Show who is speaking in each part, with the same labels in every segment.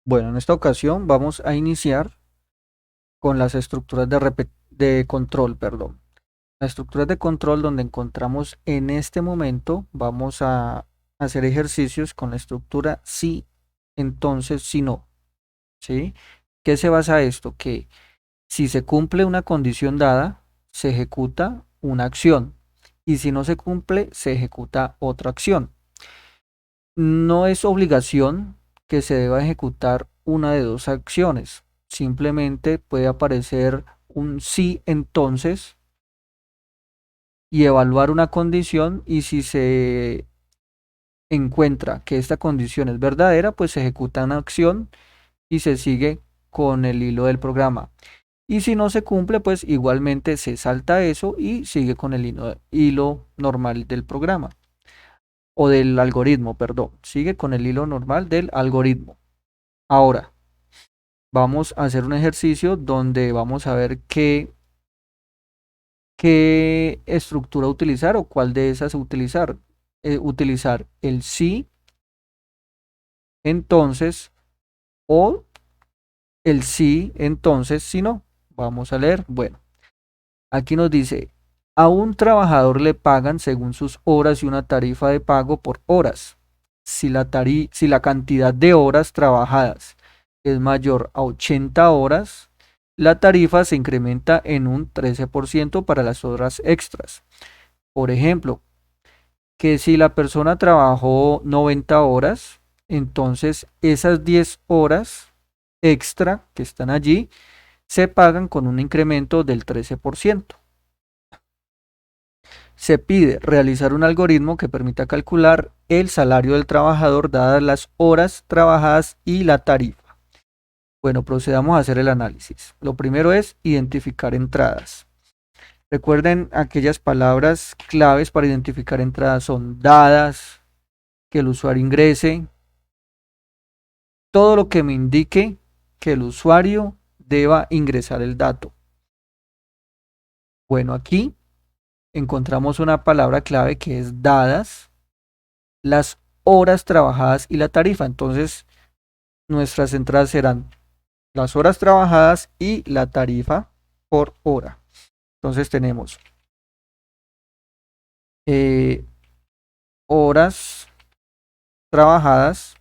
Speaker 1: Bueno, en esta ocasión vamos a iniciar con las estructuras de control, perdón. Las estructuras de control donde encontramos en este momento, vamos a hacer ejercicios con la estructura si, entonces, si no, ¿sí? ¿Qué se basa esto? Que si se cumple una condición dada, se ejecuta una acción y si no se cumple, se ejecuta otra acción. No es obligación que se deba ejecutar una de dos acciones. Simplemente puede aparecer un sí entonces y evaluar una condición y si se encuentra que esta condición es verdadera, pues se ejecuta una acción y se sigue con el hilo del programa. Y si no se cumple, pues igualmente se salta eso y sigue con el hilo normal del programa o del algoritmo, perdón. Sigue con el hilo normal del algoritmo. Ahora, vamos a hacer un ejercicio donde vamos a ver qué estructura utilizar o cuál de esas utilizar. Utilizar el sí, entonces, o el sí, entonces, si no. Vamos a leer. Bueno, aquí nos dice, a un trabajador le pagan según sus horas y una tarifa de pago por horas. Si la cantidad de horas trabajadas es mayor a 80 horas, la tarifa se incrementa en un 13% para las horas extras. Por ejemplo, que si la persona trabajó 90 horas, entonces esas 10 horas extra que están allí se pagan con un incremento del 13%. Se pide realizar un algoritmo que permita calcular el salario del trabajador dadas las horas trabajadas y la tarifa. Bueno, procedamos a hacer el análisis. Lo primero es identificar entradas. Recuerden aquellas palabras claves para identificar entradas son dadas, que el usuario ingrese, todo lo que me indique que el usuario deba ingresar el dato. Bueno, aquí encontramos una palabra clave que es dadas, las horas trabajadas y la tarifa. Entonces, nuestras entradas serán las horas trabajadas y la tarifa por hora. Entonces tenemos eh, horas trabajadas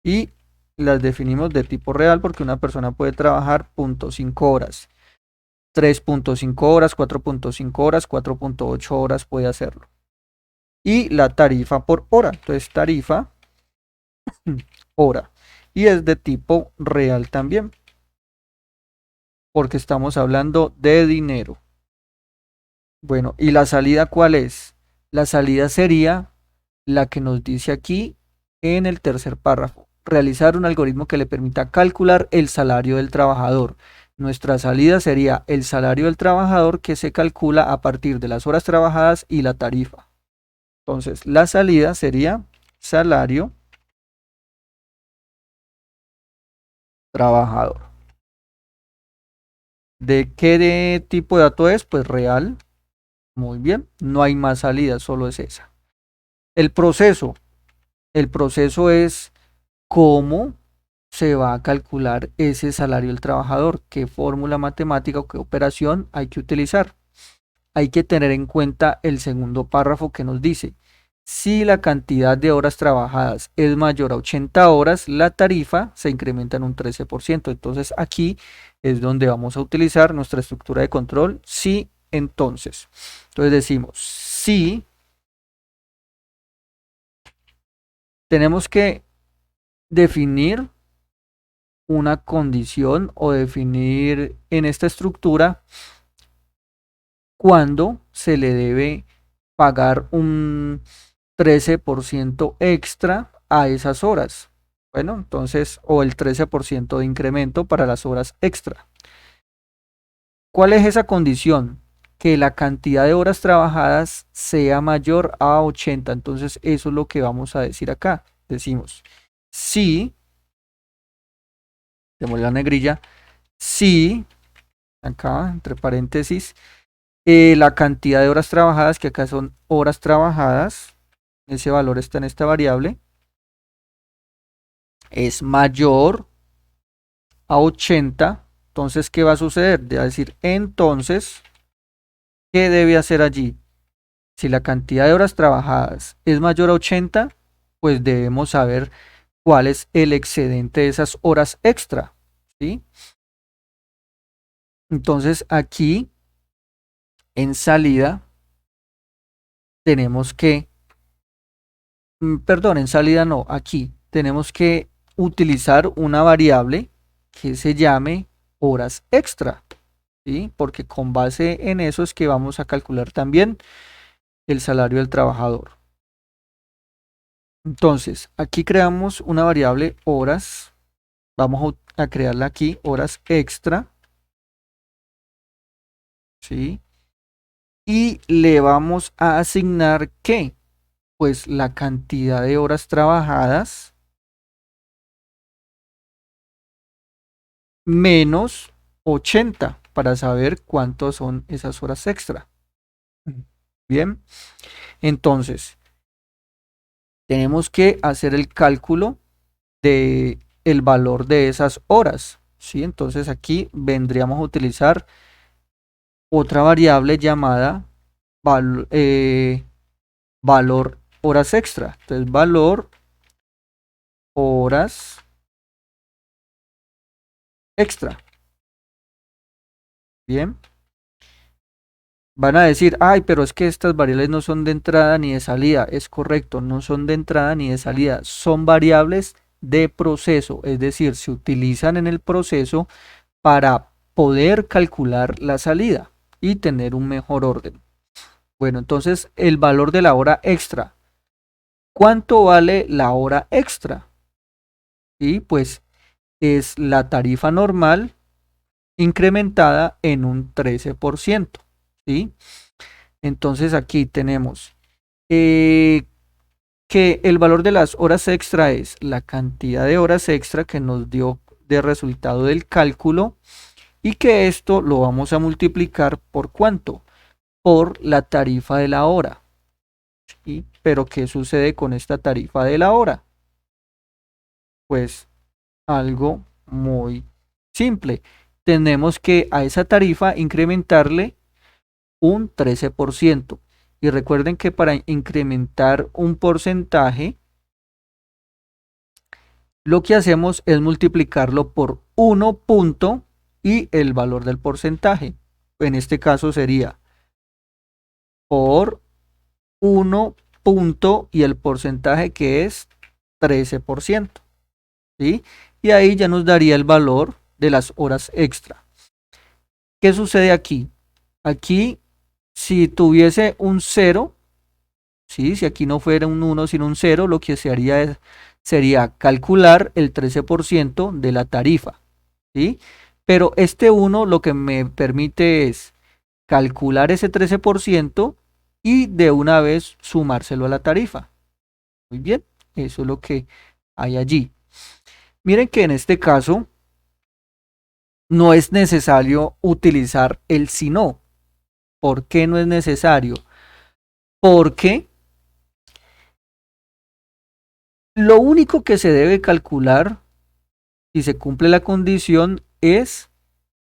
Speaker 1: y las definimos de tipo real porque una persona puede trabajar 0.5 horas, 3.5 horas, 4.5 horas, 4.8 horas puede hacerlo. Y la tarifa por hora, entonces tarifa hora. Y es de tipo real también, porque estamos hablando de dinero. Bueno, ¿y la salida cuál es? La salida sería la que nos dice aquí en el tercer párrafo. Realizar un algoritmo que le permita calcular el salario del trabajador. Nuestra salida sería el salario del trabajador que se calcula a partir de las horas trabajadas y la tarifa. Entonces, la salida sería salario trabajador. ¿De qué tipo de dato es? Pues real. Muy bien. No hay más salida, solo es esa. El proceso. El proceso es cómo se va a calcular ese salario del trabajador, qué fórmula matemática o qué operación hay que utilizar. Hay que tener en cuenta el segundo párrafo que nos dice, si la cantidad de horas trabajadas es mayor a 80 horas, la tarifa se incrementa en un 13%. Entonces aquí es donde vamos a utilizar nuestra estructura de control, si entonces. Entonces decimos, si tenemos que definir una condición o definir en esta estructura cuándo se le debe pagar un 13% extra a esas horas. Bueno, entonces, o el 13% de incremento para las horas extra. ¿Cuál es esa condición? Que la cantidad de horas trabajadas sea mayor a 80. Entonces, eso es lo que vamos a decir acá. Decimos, si, tenemos la negrilla, si, acá, entre paréntesis, la cantidad de horas trabajadas, que acá son horas trabajadas, ese valor está en esta variable, es mayor a 80, entonces, ¿qué va a suceder? Debe decir, entonces, ¿qué debe hacer allí? Si la cantidad de horas trabajadas es mayor a 80, pues debemos saber cuál es el excedente de esas horas extra, ¿sí? Entonces, aquí en salida tenemos que, perdón, en salida no, aquí tenemos que utilizar una variable que se llame horas extra, ¿sí? Porque con base en eso es que vamos a calcular también el salario del trabajador. Entonces, aquí creamos una variable horas, vamos a crearla aquí, horas extra, ¿sí? Y le vamos a asignar ¿qué? Pues la cantidad de horas trabajadas menos 80 para saber cuántas son esas horas extra. Bien, entonces tenemos que hacer el cálculo de el valor de esas horas, ¿sí? Entonces aquí vendríamos a utilizar otra variable llamada valor horas extra. Entonces valor horas extra. Bien. Van a decir, ay, pero es que estas variables no son de entrada ni de salida. Es correcto, no son de entrada ni de salida. Son variables de proceso, es decir, se utilizan en el proceso para poder calcular la salida y tener un mejor orden. Bueno, entonces el valor de la hora extra. ¿Cuánto vale la hora extra? Y pues es la tarifa normal incrementada en un 13%. ¿Sí? Entonces aquí tenemos eh, que el valor de las horas extra es la cantidad de horas extra que nos dio de resultado del cálculo y que esto lo vamos a multiplicar por ¿cuánto? Por la tarifa de la hora. ¿Sí? Pero ¿qué sucede con esta tarifa de la hora? Pues algo muy simple. Tenemos que a esa tarifa incrementarle un 13%. Y recuerden que para incrementar un porcentaje, lo que hacemos es multiplicarlo por 1 punto y el valor del porcentaje. En este caso sería por 1 punto y el porcentaje que es 13%. ¿Sí? Y ahí ya nos daría el valor de las horas extra. ¿Qué sucede aquí? Aquí, si tuviese un 0, ¿sí? Si aquí no fuera un 1 sino un 0, lo que se haría sería calcular el 13% de la tarifa, ¿sí? Pero este 1 lo que me permite es calcular ese 13% y de una vez sumárselo a la tarifa. Muy bien, eso es lo que hay allí. Miren que en este caso no es necesario utilizar el si no. ¿Por qué no es necesario? Porque lo único que se debe calcular si se cumple la condición es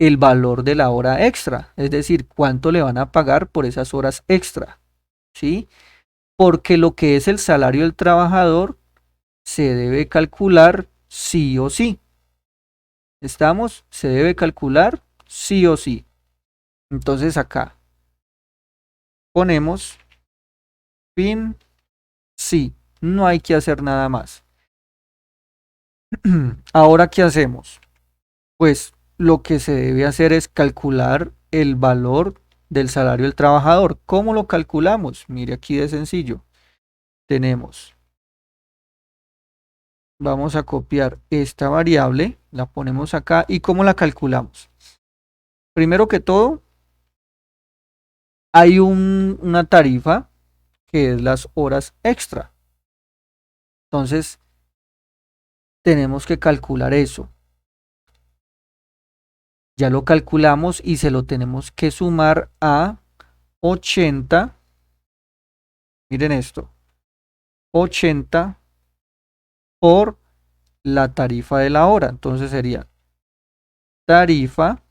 Speaker 1: el valor de la hora extra, es decir, cuánto le van a pagar por esas horas extra, ¿sí? Porque lo que es el salario del trabajador se debe calcular sí o sí. ¿Estamos? Se debe calcular sí o sí. Entonces acá ponemos fin sí, no hay que hacer nada más. Ahora, ¿qué hacemos? Pues lo que se debe hacer es calcular el valor del salario del trabajador. ¿Cómo lo calculamos? Mire aquí de sencillo. Tenemos, vamos a copiar esta variable, la ponemos acá y ¿cómo la calculamos? Primero que todo, hay una tarifa que es las horas extra. Entonces, tenemos que calcular eso. Ya lo calculamos y se lo tenemos que sumar a 80. Miren esto. 80 por la tarifa de la hora. Entonces sería tarifa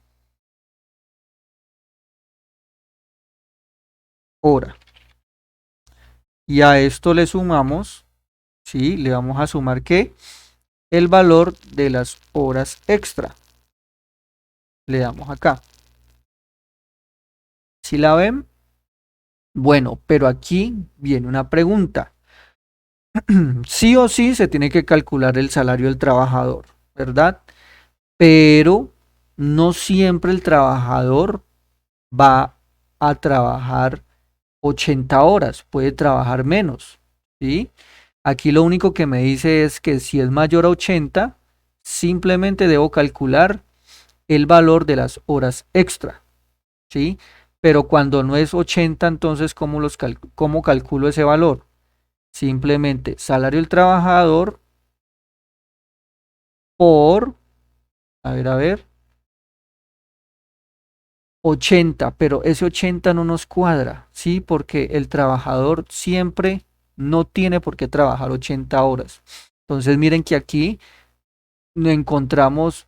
Speaker 1: hora. Y a esto le sumamos, ¿sí? Le vamos a sumar ¿qué? El valor de las horas extra. Le damos acá. ¿Sí la ven? Bueno, pero aquí viene una pregunta. Sí o sí se tiene que calcular el salario del trabajador, ¿verdad? Pero no siempre el trabajador va a trabajar 80 horas, puede trabajar menos, ¿sí? Aquí lo único que me dice es que si es mayor a 80, simplemente debo calcular el valor de las horas extra, ¿sí? Pero cuando no es 80, entonces, ¿cómo calculo ese valor? Simplemente salario del trabajador por, a ver, 80, pero ese 80 no nos cuadra, ¿sí? Porque el trabajador siempre no tiene por qué trabajar 80 horas. Entonces miren que aquí encontramos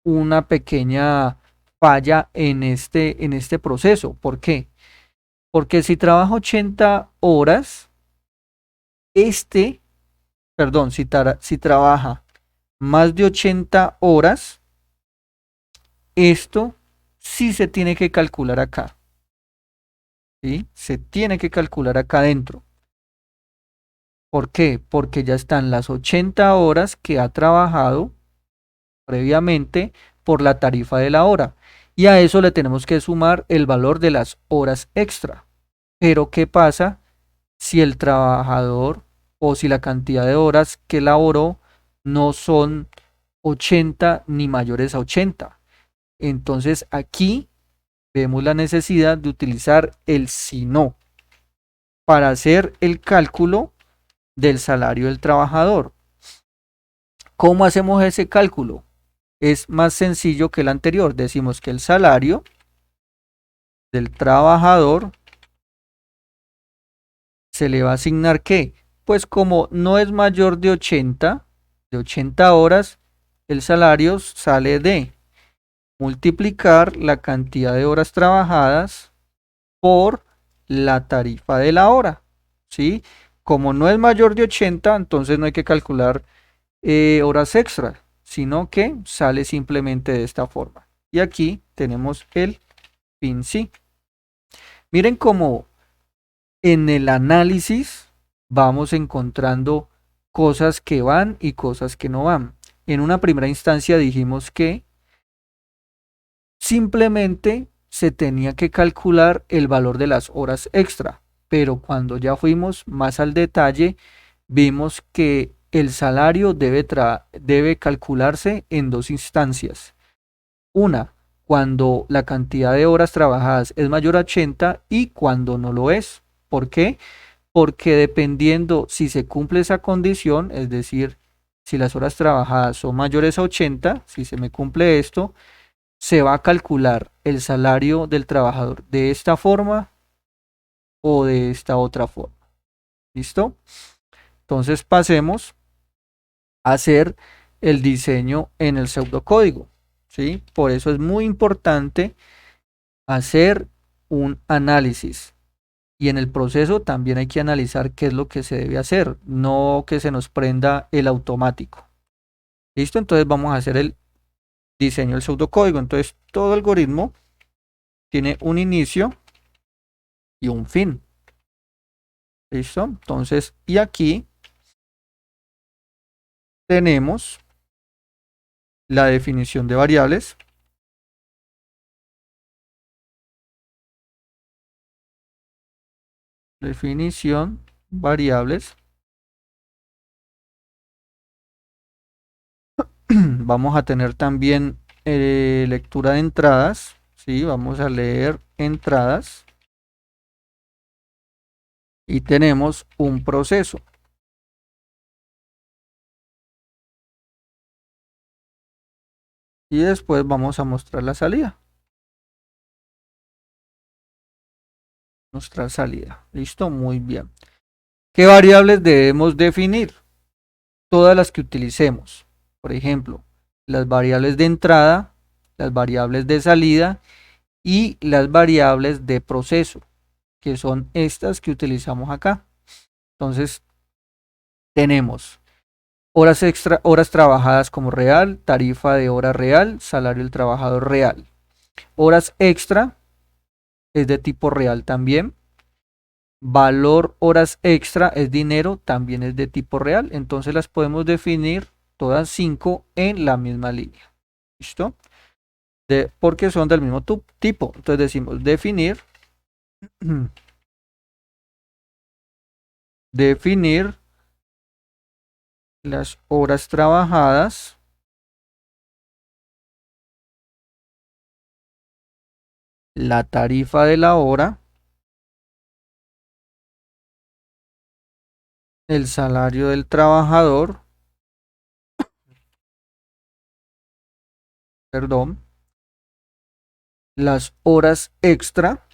Speaker 1: una pequeña falla en este proceso. ¿Por qué? Porque si trabaja 80 horas, este, perdón, si trabaja más de 80 horas, esto sí se tiene que calcular acá, ¿sí? Se tiene que calcular acá adentro. ¿Por qué? Porque ya están las 80 horas que ha trabajado previamente por la tarifa de la hora. Y a eso le tenemos que sumar el valor de las horas extra. Pero ¿qué pasa si el trabajador o si la cantidad de horas que laboró no son 80 ni mayores a 80? Entonces aquí vemos la necesidad de utilizar el si no para hacer el cálculo del salario del trabajador. ¿Cómo hacemos ese cálculo? Es más sencillo que el anterior. Decimos que el salario del trabajador se le va a asignar ¿qué? Pues como no es mayor de 80 horas, el salario sale de multiplicar la cantidad de horas trabajadas por la tarifa de la hora, ¿sí? Como no es mayor de 80, entonces no hay que calcular horas extras, sino que sale simplemente de esta forma. Y aquí tenemos el fin sí. Miren cómo en el análisis vamos encontrando cosas que van y cosas que no van. En una primera instancia dijimos que simplemente se tenía que calcular el valor de las horas extra, pero cuando ya fuimos más al detalle, vimos que el salario debe calcularse en dos instancias. Una, cuando la cantidad de horas trabajadas es mayor a 80 y cuando no lo es. ¿Por qué? Porque dependiendo si se cumple esa condición, es decir, si las horas trabajadas son mayores a 80, si se me cumple esto, se va a calcular el salario del trabajador de esta forma o de esta otra forma. ¿Listo? Entonces pasemos a hacer el diseño en el pseudocódigo. ¿Sí? Por eso es muy importante hacer un análisis. Y en el proceso también hay que analizar qué es lo que se debe hacer, no que se nos prenda el automático. ¿Listo? Entonces vamos a hacer el diseño del pseudocódigo. Entonces todo algoritmo tiene un inicio y un fin. ¿Listo? Entonces, y aquí tenemos la definición de variables. Definición, variables. Vamos a tener también lectura de entradas. ¿Sí? Vamos a leer entradas. Y tenemos un proceso. Y después vamos a mostrar la salida. Mostrar salida. Listo, muy bien. ¿Qué variables debemos definir? todas las que utilicemos. Por ejemplo, las variables de entrada, las variables de salida y las variables de proceso, que son estas que utilizamos acá. Entonces, tenemos horas extra, horas trabajadas como real, tarifa de hora real, salario del trabajador real. Horas extra es de tipo real también. Valor horas extra es dinero, también es de tipo real. Entonces las podemos definir todas 5 en la misma línea. ¿Listo? Porque son del mismo tipo. Entonces decimos definir, definir las horas trabajadas, la tarifa de la hora, el salario del trabajador, perdón, las horas extra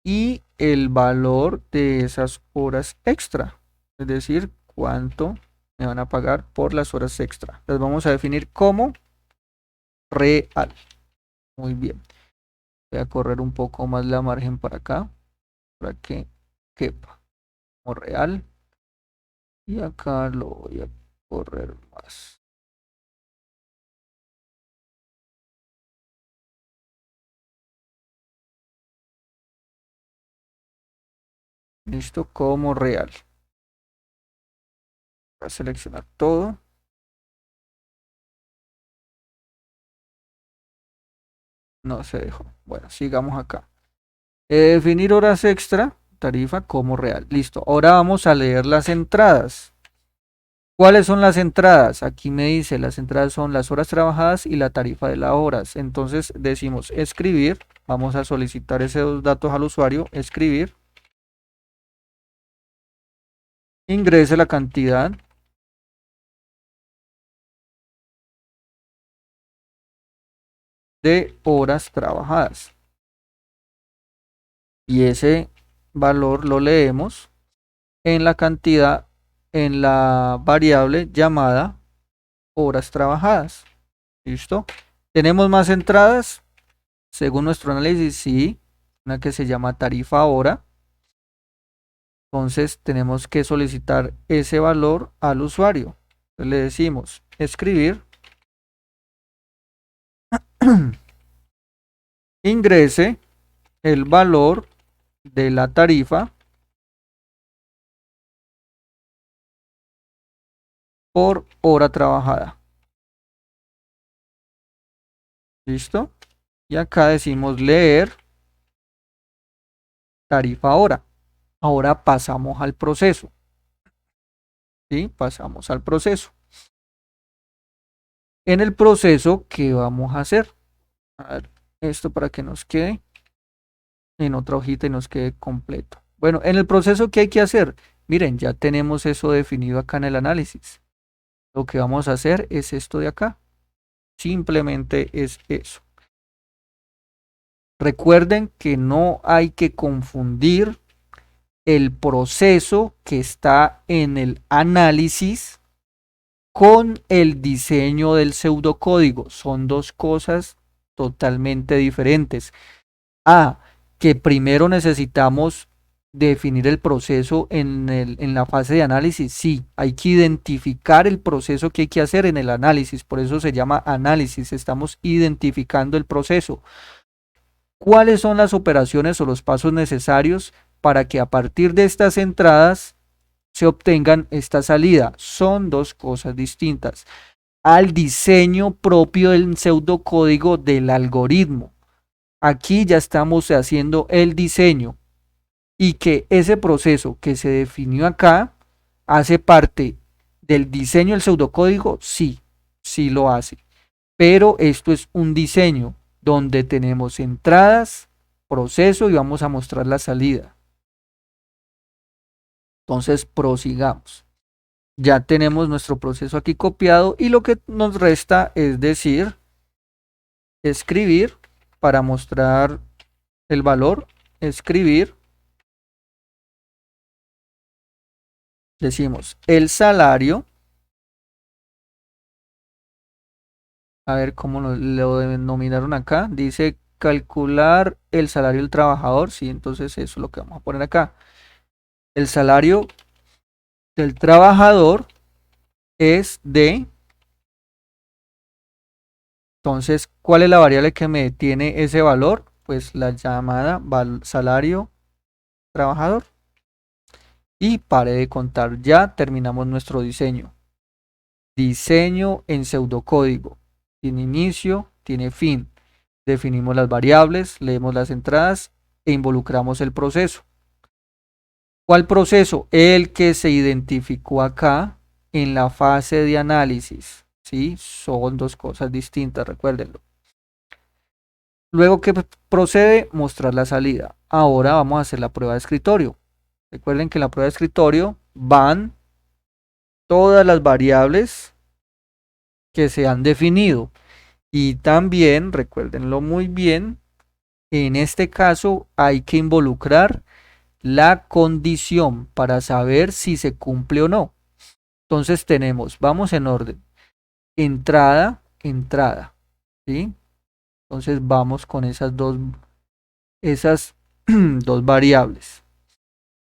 Speaker 1: y el valor de esas horas extra. Es decir, cuánto me van a pagar por las horas extra. Las vamos a definir como real. Muy bien. Voy a correr un poco más la margen para acá, para que quepa como real. Y acá lo voy a correr más. Listo, como real. Voy a seleccionar todo. No se dejó. Bueno, sigamos acá. Definir horas extra, tarifa como real. Listo. Ahora vamos a leer las entradas. ¿Cuáles son las entradas? Aquí me dice, las entradas son las horas trabajadas y la tarifa de las horas. Entonces decimos escribir. Vamos a solicitar esos datos al usuario. Escribir. Ingrese la cantidad de horas trabajadas. Y ese valor lo leemos en la cantidad, en la variable llamada horas trabajadas. ¿Listo? ¿Tenemos más entradas? Según nuestro análisis, sí. Una que se llama tarifa hora. Entonces tenemos que solicitar ese valor al usuario. Entonces, le decimos escribir. Ingrese el valor de la tarifa por hora trabajada. ¿Listo? Y acá decimos leer tarifa hora. Ahora pasamos al proceso. ¿Sí? Pasamos al proceso. En el proceso, ¿qué vamos a hacer? A ver, esto para que nos quede en otra hojita y nos quede completo. Bueno, en el proceso, ¿qué hay que hacer? Miren, ya tenemos eso definido acá en el análisis. Lo que vamos a hacer es esto de acá. Simplemente es eso. Recuerden que no hay que confundir el proceso que está en el análisis con el diseño del pseudocódigo. Son dos cosas totalmente diferentes. Que primero necesitamos definir el proceso en la fase de análisis. Sí, hay que identificar el proceso que hay que hacer en el análisis. Por eso se llama análisis. Estamos identificando el proceso. ¿Cuáles son las operaciones o los pasos necesarios para que a partir de estas entradas se obtengan esta salida? Son dos cosas distintas al diseño propio del pseudocódigo del algoritmo. Aquí ya estamos haciendo el diseño y que ese proceso que se definió acá hace parte del diseño del pseudocódigo, sí, sí lo hace. Pero esto es un diseño donde tenemos entradas, proceso y vamos a mostrar la salida. Entonces prosigamos. Ya tenemos nuestro proceso aquí copiado y lo que nos resta es decir, escribir para mostrar el valor, escribir decimos el salario, a ver cómo lo denominaron acá, dice calcular el salario del trabajador, sí, entonces eso es lo que vamos a poner acá. El salario del trabajador es de, entonces, ¿cuál es la variable que me tiene ese valor? Pues la llamada salario trabajador. Y pare de contar, ya terminamos nuestro diseño. Diseño en pseudocódigo. Tiene inicio, tiene fin. Definimos las variables, leemos las entradas e involucramos el proceso. ¿Cuál proceso? El que se identificó acá en la fase de análisis. ¿Sí? Son dos cosas distintas, recuérdenlo. Luego que procede, mostrar la salida. Ahora vamos a hacer la prueba de escritorio. Recuerden que en la prueba de escritorio van todas las variables que se han definido. Y también, recuérdenlo muy bien, en este caso hay que involucrar la condición para saber si se cumple o no. Entonces tenemos, vamos en orden, entrada, entrada, ¿sí? Entonces vamos con esas dos variables.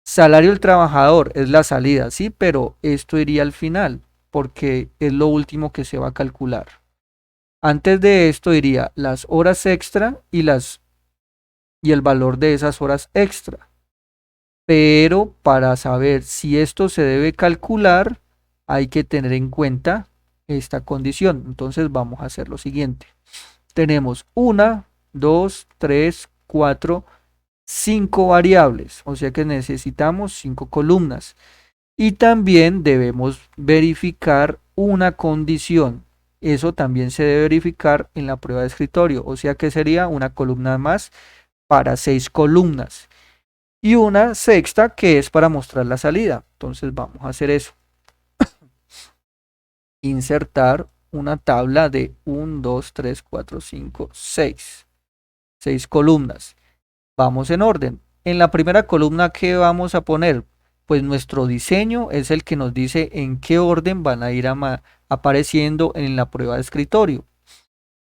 Speaker 1: Salario del trabajador es la salida, sí, pero esto iría al final, porque es lo último que se va a calcular. Antes de esto iría las horas extra y el valor de esas horas extra. Pero para saber si esto se debe calcular, hay que tener en cuenta esta condición. Entonces vamos a hacer lo siguiente. Tenemos una, dos, tres, cuatro, cinco variables, o sea que necesitamos cinco columnas. Y también debemos verificar una condición. Eso también se debe verificar en la prueba de escritorio, o sea que sería una columna más para seis columnas y una sexta que es para mostrar la salida. Entonces vamos a hacer eso. Insertar una tabla de 1, 2, 3, 4, 5, 6. 6 columnas. Vamos en orden. En la primera columna, ¿qué vamos a poner? Pues nuestro diseño es el que nos dice en qué orden van a ir apareciendo en la prueba de escritorio.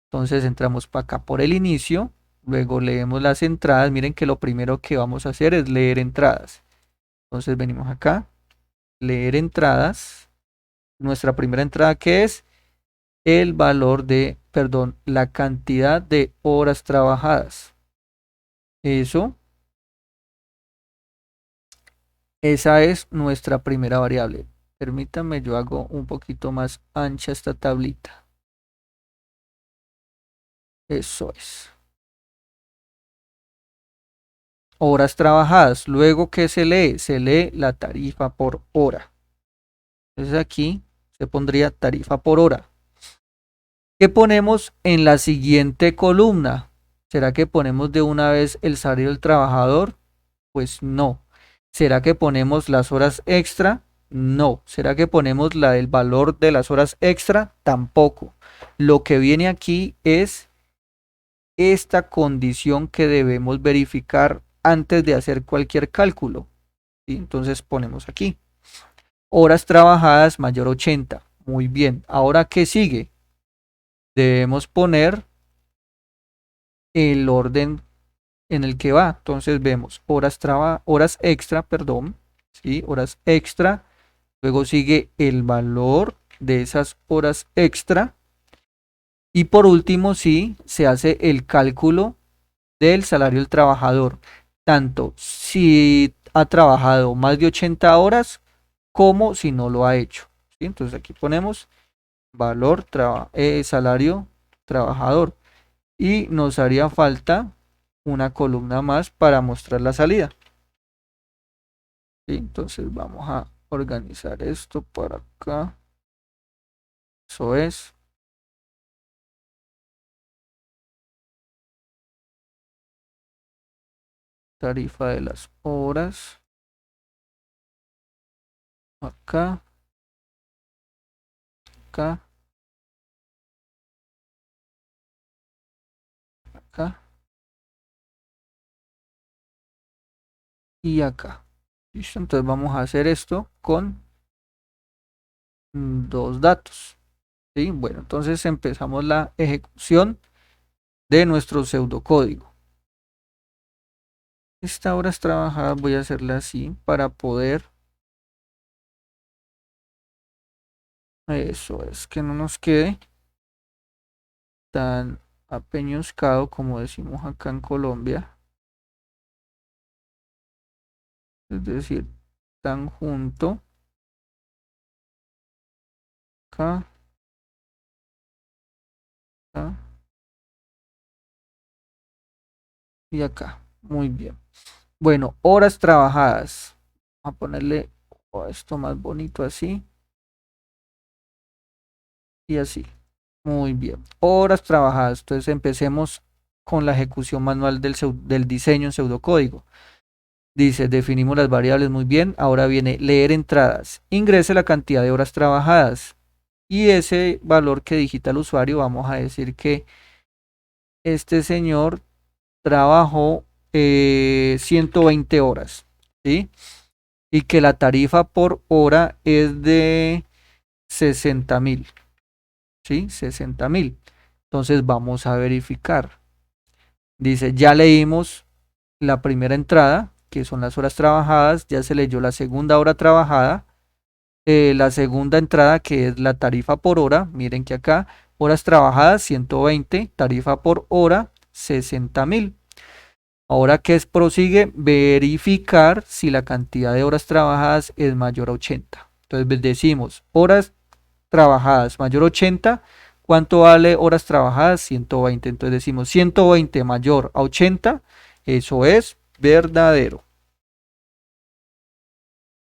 Speaker 1: Entonces entramos para acá por el inicio, luego leemos las entradas. Miren que lo primero que vamos a hacer es leer entradas. Entonces venimos acá, leer entradas. Nuestra primera entrada que es el valor de, perdón, la cantidad de horas trabajadas. Eso, esa es nuestra primera variable. Permítanme, yo hago un poquito más ancha esta tablita. Eso es. Horas trabajadas. Luego, ¿qué se lee? Se lee la tarifa por hora. Entonces aquí se pondría tarifa por hora. ¿Qué ponemos en la siguiente columna? ¿Será que ponemos de una vez el salario del trabajador? Pues no. ¿Será que ponemos las horas extra? No. ¿Será que ponemos el valor de las horas extra? Tampoco. Lo que viene aquí es esta condición que debemos verificar antes de hacer cualquier cálculo. ¿Sí? Entonces ponemos aquí. Horas trabajadas mayor 80. Muy bien. Ahora, ¿qué sigue? Debemos poner el orden en el que va. Entonces vemos horas extra, perdón, ¿sí? Horas extra. Luego sigue el valor de esas horas extra. Y por último, sí, se hace el cálculo del salario del trabajador. Tanto si ha trabajado más de 80 horas como si no lo ha hecho. ¿Sí? Entonces aquí ponemos valor, salario trabajador. Y nos haría falta una columna más para mostrar la salida. ¿Sí? Entonces vamos a organizar esto por acá. Eso es. Tarifa de las horas. Acá, acá, acá y acá. ¿Listo? Entonces vamos a hacer esto con dos datos. ¿Sí? Bueno, entonces empezamos la ejecución de nuestro pseudocódigo. Esta horas trabajadas voy a hacerla así para poder, eso es, que no nos quede tan apeñuscado como decimos acá en Colombia, es decir, tan junto acá, acá y acá. Muy bien. Bueno, horas trabajadas. Vamos a ponerle esto más bonito así y así. Muy bien. Horas trabajadas. Entonces empecemos con la ejecución manual del diseño en pseudocódigo. Dice, definimos las variables muy bien. Ahora viene leer entradas. Ingrese la cantidad de horas trabajadas. Y ese valor que digita el usuario, vamos a decir que este señor trabajó 120 horas. ¿Sí? Y que la tarifa por hora es de 60.000. ¿Sí? 60.000. Entonces vamos a verificar. Dice, ya leímos la primera entrada, que son las horas trabajadas, ya se leyó la segunda hora trabajada, la segunda entrada, que es la tarifa por hora, miren que acá, horas trabajadas 120, tarifa por hora 60.000. Ahora, ¿qué es? Prosigue verificar si la cantidad de horas trabajadas es mayor a 80. Entonces decimos, horas trabajadas mayor a 80, ¿cuánto vale horas trabajadas? 120. Entonces decimos 120 mayor a 80, eso es verdadero.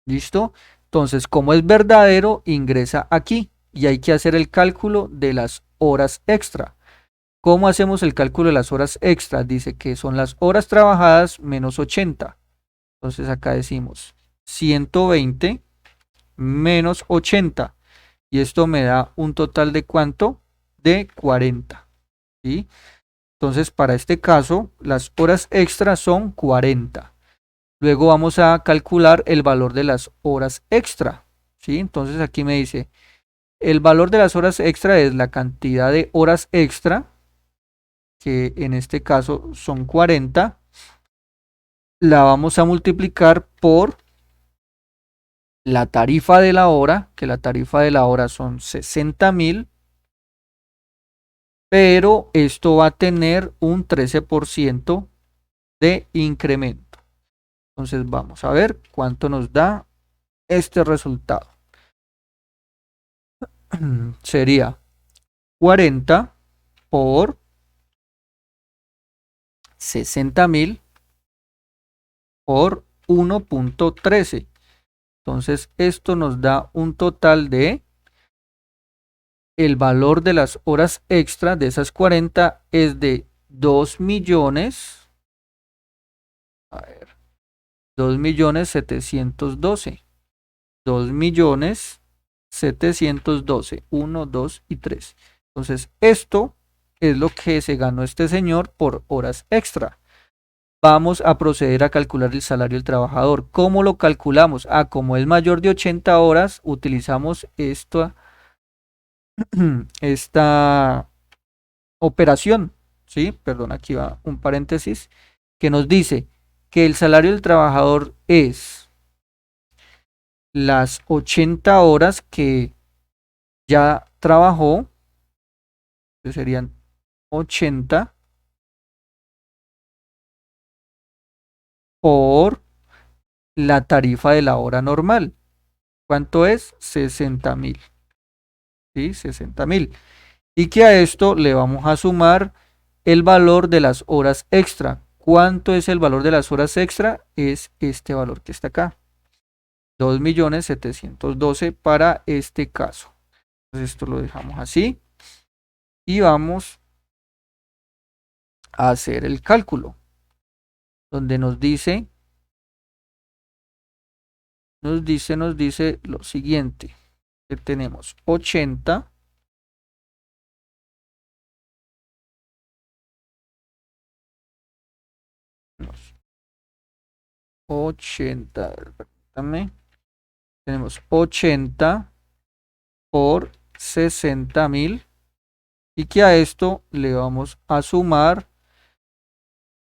Speaker 1: ¿Listo? Entonces, como es verdadero, ingresa aquí y hay que hacer el cálculo de las horas extra. ¿Cómo hacemos el cálculo de las horas extra? Dice que son las horas trabajadas menos 80. Entonces acá decimos 120 menos 80. Y esto me da un total de ¿cuánto? De 40. ¿Sí? Entonces, para este caso, las horas extras son 40. Luego vamos a calcular el valor de las horas extra. ¿Sí? Entonces aquí me dice, el valor de las horas extra es la cantidad de horas extra, que en este caso son 40. La vamos a multiplicar por la tarifa de la hora, que la tarifa de la hora son 60.000, pero esto va a tener un 13% de incremento. Entonces vamos a ver cuánto nos da este resultado. Sería 40 por 60.000 por 1.13. Entonces esto nos da un total de, el valor de las horas extra de esas 40 es de 2 millones, a ver, 2.712. 2.712. 1, 2 y 3. Entonces, esto es lo que se ganó este señor por horas extra. Vamos a proceder a calcular el salario del trabajador. ¿Cómo lo calculamos? Ah, como es mayor de 80 horas, utilizamos esta operación. ¿Sí? Perdón, aquí va un paréntesis que nos dice que el salario del trabajador es las 80 horas que ya trabajó, que serían 80 por la tarifa de la hora normal. ¿Cuánto es? 60.000. ¿Sí? 60.000. Y que a esto le vamos a sumar el valor de las horas extra. ¿Cuánto es el valor de las horas extra? Es este valor que está acá. 2.712 para este caso. Entonces esto lo dejamos así. Y vamos a hacer el cálculo. Donde nos dice lo siguiente. Que tenemos 80 80, permítame, tenemos 80 por 60.000 y que a esto le vamos a sumar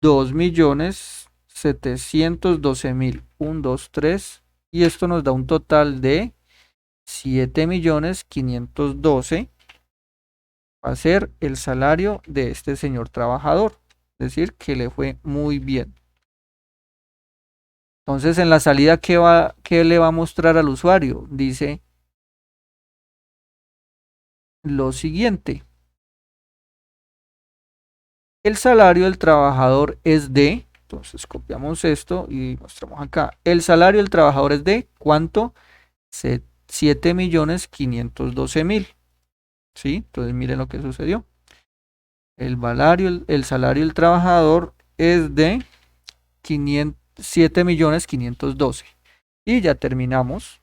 Speaker 1: 2.712.000. 1, 2, 3. Y esto nos da un total de 7.512.000. Va a ser el salario de este señor trabajador. Es decir, que le fue muy bien. Entonces, en la salida, ¿qué le va a mostrar al usuario? Dice lo siguiente. El salario del trabajador es de, entonces copiamos esto y mostramos acá. El salario del trabajador es de, ¿cuánto? 7.512.000. ¿Sí? Entonces miren lo que sucedió. El salario del trabajador es de 7.512.000. Y ya terminamos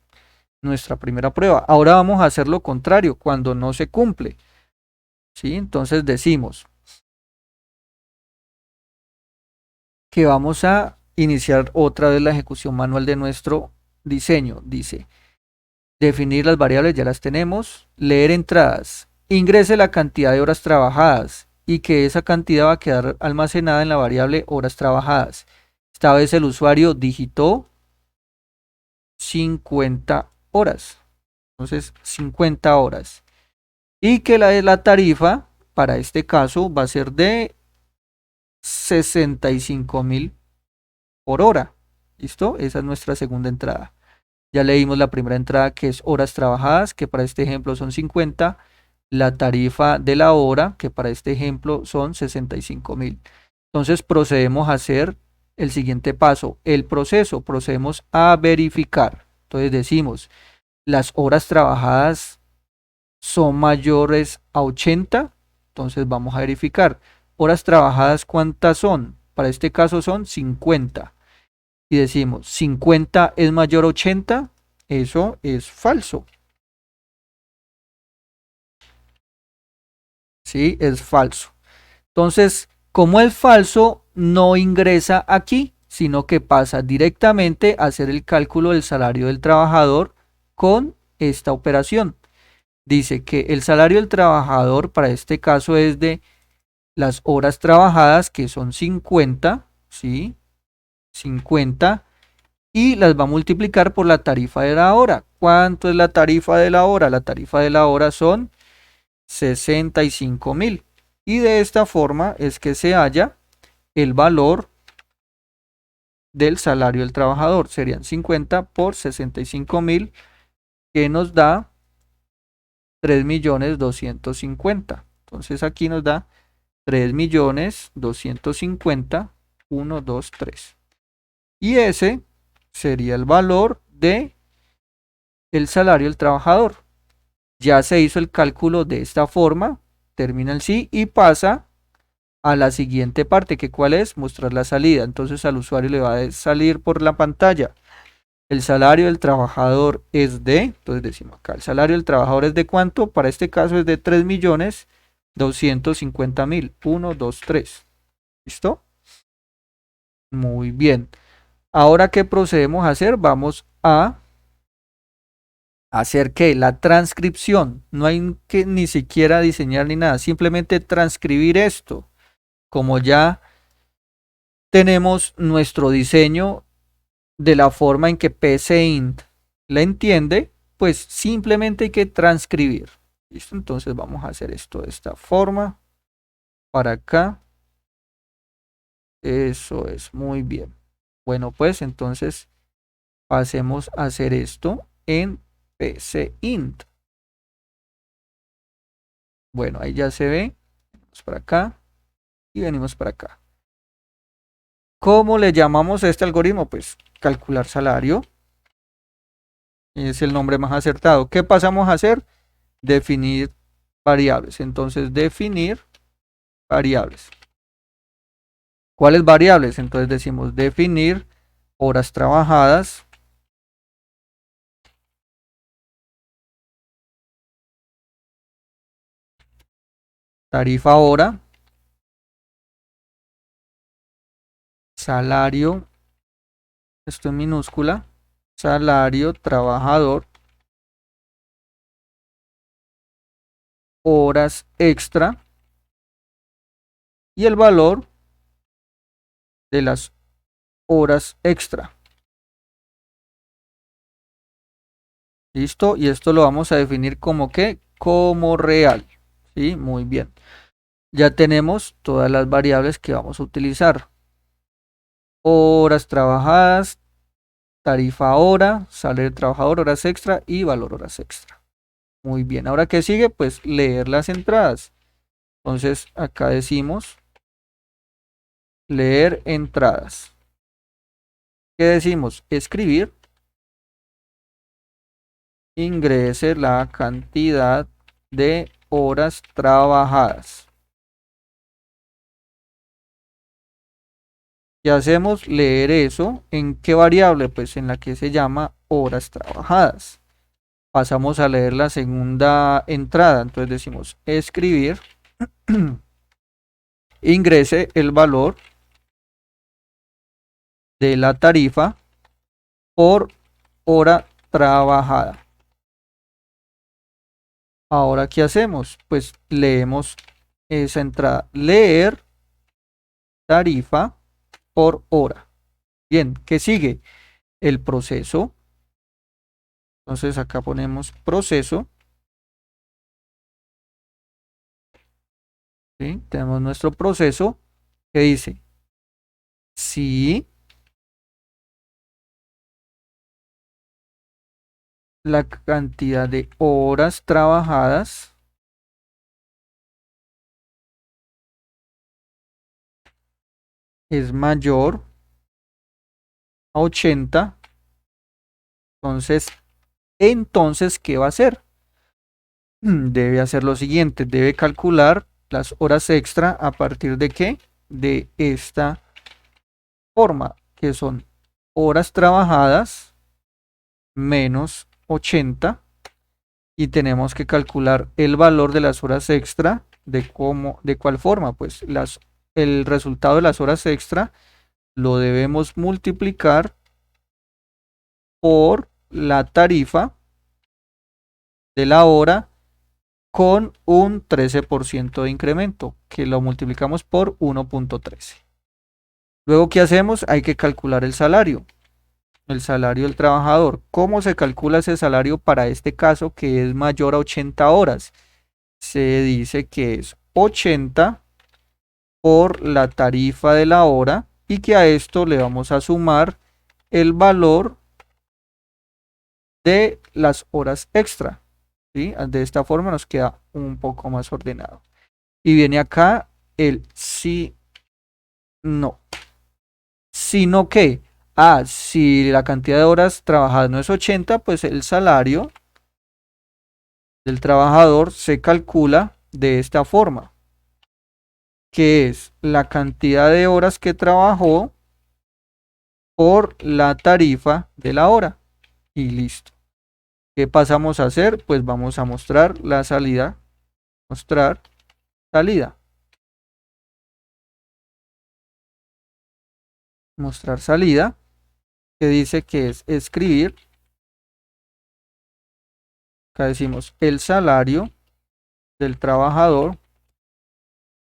Speaker 1: nuestra primera prueba. Ahora vamos a hacer lo contrario, cuando no se cumple. ¿Sí? Entonces decimos que vamos a iniciar otra vez la ejecución manual de nuestro diseño. Dice, definir las variables, ya las tenemos. Leer entradas. Ingrese la cantidad de horas trabajadas y que esa cantidad va a quedar almacenada en la variable horas trabajadas. Esta vez el usuario digitó 50 horas. Entonces, 50 horas. Y que la de la tarifa, para este caso, va a ser de 65.000 por hora. ¿Listo? Esa es nuestra segunda entrada. Ya leímos la primera entrada, que es horas trabajadas, que para este ejemplo son 50. La tarifa de la hora, que para este ejemplo son 65.000. Entonces procedemos a hacer el siguiente paso. El proceso, procedemos a verificar. Entonces decimos, las horas trabajadas son mayores a 80. Entonces vamos a verificar. Horas trabajadas, ¿cuántas son? Para este caso son 50. Y decimos, 50 es mayor a 80. Eso es falso. ¿Sí? Es falso. Entonces, como es falso, no ingresa aquí, sino que pasa directamente a hacer el cálculo del salario del trabajador con esta operación. Dice que el salario del trabajador para este caso es de las horas trabajadas, que son 50, ¿sí? 50, y las va a multiplicar por la tarifa de la hora. ¿Cuánto es la tarifa de la hora? La tarifa de la hora son 65.000. Y de esta forma es que se halla el valor del salario del trabajador. Serían 50 por 65.000, que nos da 3.250.000. Entonces aquí nos da 3.250.000, 1, 2, 3. Y ese sería el valor de el salario del trabajador. Ya se hizo el cálculo de esta forma, termina el sí y pasa a la siguiente parte, que cuál es mostrar la salida. Entonces al usuario le va a salir por la pantalla, el salario del trabajador es de, entonces decimos acá, el salario del trabajador es de cuánto, para este caso es de 3.250.000, 1, 2, 3. ¿Listo? Muy bien. Ahora, ¿qué procedemos a hacer? Vamos a hacer que la transcripción, no hay que ni siquiera diseñar ni nada, simplemente transcribir esto. Como ya tenemos nuestro diseño de la forma en que PCInt la entiende, pues simplemente hay que transcribir. ¿Listo? Entonces vamos a hacer esto de esta forma, para acá. Eso es, muy bien. Bueno, pues entonces pasemos a hacer esto en PCInt. Bueno, ahí ya se ve. Vamos para acá y venimos para acá. ¿Cómo le llamamos a este algoritmo? Pues calcular salario. Es el nombre más acertado. ¿Qué pasamos a hacer? Definir variables. Entonces, definir variables. ¿Cuáles variables? Entonces decimos definir horas trabajadas, tarifa hora, salario, esto en minúscula, salario trabajador, horas extra y el valor de las horas extra. ¿Listo? Y esto lo vamos a definir como que, como real. ¿Sí? Muy bien. Ya tenemos todas las variables que vamos a utilizar. Horas trabajadas, tarifa hora, salario del trabajador, horas extra y valor horas extra. Muy bien. Ahora, ¿qué sigue? Pues leer las entradas. Entonces, acá decimos leer entradas. ¿Qué decimos? Escribir. Ingrese la cantidad de horas trabajadas. Y hacemos leer eso. ¿En qué variable? Pues en la que se llama horas trabajadas. Pasamos a leer la segunda entrada. Entonces decimos escribir. Ingrese el valor de la tarifa por hora trabajada. Ahora, ¿qué hacemos? Pues leemos esa entrada. Leer tarifa por hora. Bien, ¿qué sigue? El proceso. Entonces acá ponemos proceso. ¿Sí? Tenemos nuestro proceso que dice si la cantidad de horas trabajadas es mayor a 80, entonces, ¿qué va a hacer? Debe hacer lo siguiente, debe calcular las horas extra a partir de qué? De esta forma, que son horas trabajadas menos 80 y tenemos que calcular el valor de las horas extra de cuál forma, pues el resultado de las horas extra lo debemos multiplicar por la tarifa de la hora con un 13% de incremento, que lo multiplicamos por 1.13. Luego, ¿qué hacemos? Hay que calcular el salario del trabajador. ¿Cómo se calcula ese salario para este caso que es mayor a 80 horas? Se dice que es 80 por la tarifa de la hora y que a esto le vamos a sumar el valor de las horas extra. ¿Sí? De esta forma nos queda un poco más ordenado. Y viene acá el sí, no. Sino que, si la cantidad de horas trabajadas no es 80, pues el salario del trabajador se calcula de esta forma, que es la cantidad de horas que trabajó por la tarifa de la hora. Y listo. ¿Qué pasamos a hacer? Pues vamos a mostrar la salida. Mostrar salida. Mostrar salida. Que dice que es escribir. Acá decimos el salario del trabajador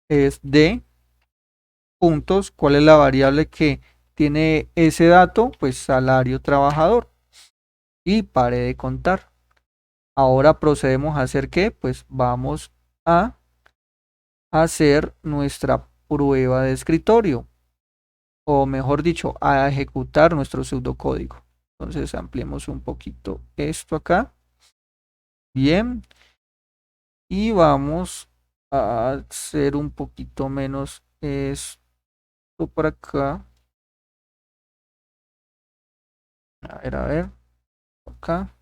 Speaker 1: es de puntos. ¿Cuál es la variable que tiene ese dato? Pues salario trabajador. Y pare de contar. Ahora procedemos a hacer ¿qué? Pues vamos a hacer nuestra prueba de escritorio. O mejor dicho, a ejecutar nuestro pseudocódigo. Entonces ampliemos un poquito esto acá. Bien. Y vamos a hacer un poquito menos esto por acá. A ver, acá.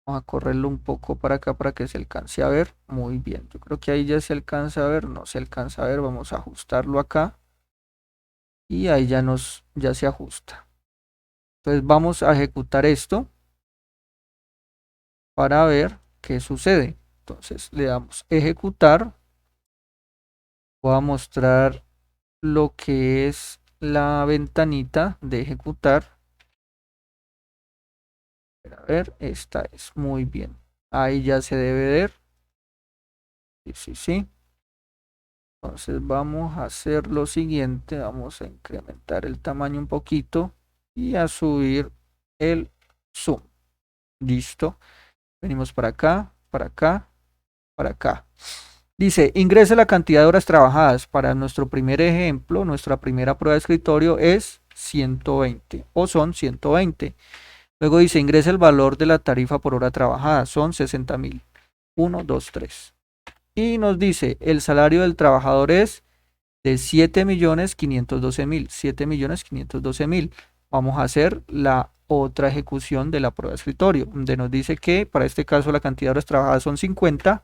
Speaker 1: Vamos a correrlo un poco para acá para que se alcance a ver. Muy bien, yo creo que ahí ya se alcanza a ver. No se alcanza a ver, vamos a ajustarlo acá. Y ahí ya se ajusta. Entonces vamos a ejecutar esto para ver qué sucede. Entonces le damos ejecutar. Voy a mostrar lo que es la ventanita de ejecutar. A ver, esta es muy bien. Ahí ya se debe ver. Sí. Entonces vamos a hacer lo siguiente, vamos a incrementar el tamaño un poquito y a subir el zoom. Listo. Venimos para acá, para acá, para acá. Dice, ingrese la cantidad de horas trabajadas. Para nuestro primer ejemplo, nuestra primera prueba de escritorio es 120 o son 120. Luego dice, ingrese el valor de la tarifa por hora trabajada. Son 60.000. 1, 2, 3. Y nos dice, el salario del trabajador es de 7.512.000. 7.512.000. Vamos a hacer la otra ejecución de la prueba de escritorio, donde nos dice que para este caso la cantidad de horas trabajadas son 50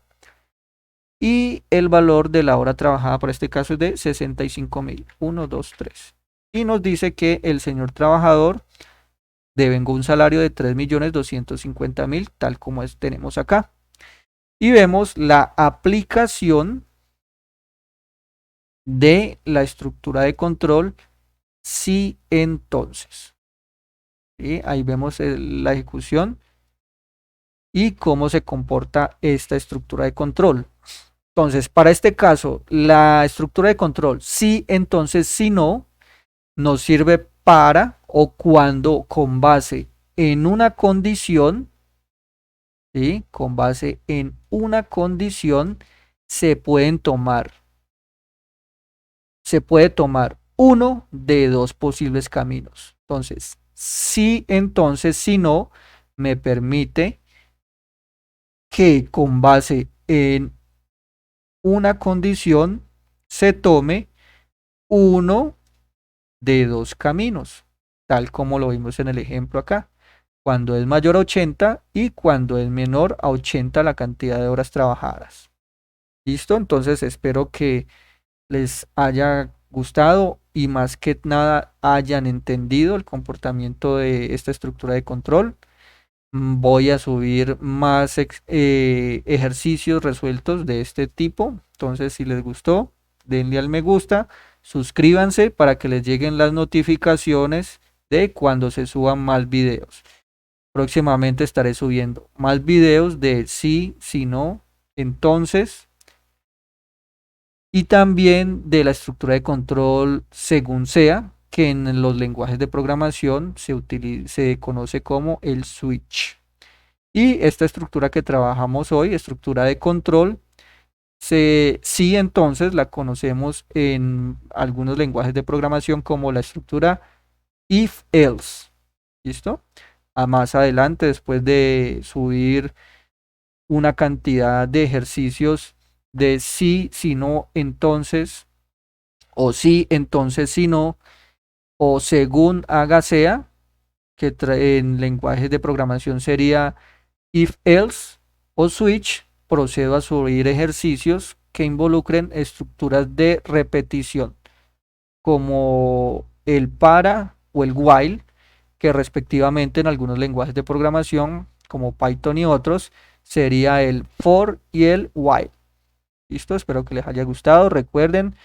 Speaker 1: y el valor de la hora trabajada para este caso es de 65.000. 1, 2, 3. Y nos dice que el señor trabajador devengó un salario de 3.250.000, tal como tenemos acá. Y vemos la aplicación de la estructura de control si entonces. ¿Sí? Ahí vemos la ejecución y cómo se comporta esta estructura de control. Entonces, para este caso, la estructura de control si entonces si no nos sirve para o cuando con base en una condición, ¿sí? Con base en una condición se puede tomar uno de dos posibles caminos. Entonces, si entonces si no, me permite que con base en una condición se tome uno de dos caminos, tal como lo vimos en el ejemplo acá, cuando es mayor a 80 y cuando es menor a 80 la cantidad de horas trabajadas. ¿Listo? Entonces espero que les haya gustado y más que nada hayan entendido el comportamiento de esta estructura de control. Voy a subir más ejercicios resueltos de este tipo. Entonces, si les gustó, denle al me gusta, suscríbanse para que les lleguen las notificaciones de cuando se suban más videos. Próximamente estaré subiendo más videos de sí, si no, entonces, y también de la estructura de control según sea, que en los lenguajes de programación se conoce como el switch. Y esta estructura que trabajamos hoy, estructura de control, sí entonces la conocemos en algunos lenguajes de programación como la estructura if-else. ¿Listo? A más adelante, después de subir una cantidad de ejercicios de sí, si no, entonces, o sí, entonces, si no, o según haga sea, que en lenguajes de programación sería if else o switch, procedo a subir ejercicios que involucren estructuras de repetición, como el para o el while, que respectivamente en algunos lenguajes de programación, como Python y otros, sería el for y el while. Listo, espero que les haya gustado. Recuerden,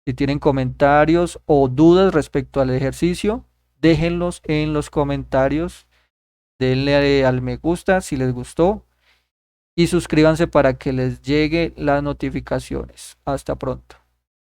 Speaker 1: si tienen comentarios o dudas respecto al ejercicio, déjenlos en los comentarios. Denle al me gusta si les gustó y suscríbanse para que les llegue las notificaciones. Hasta pronto.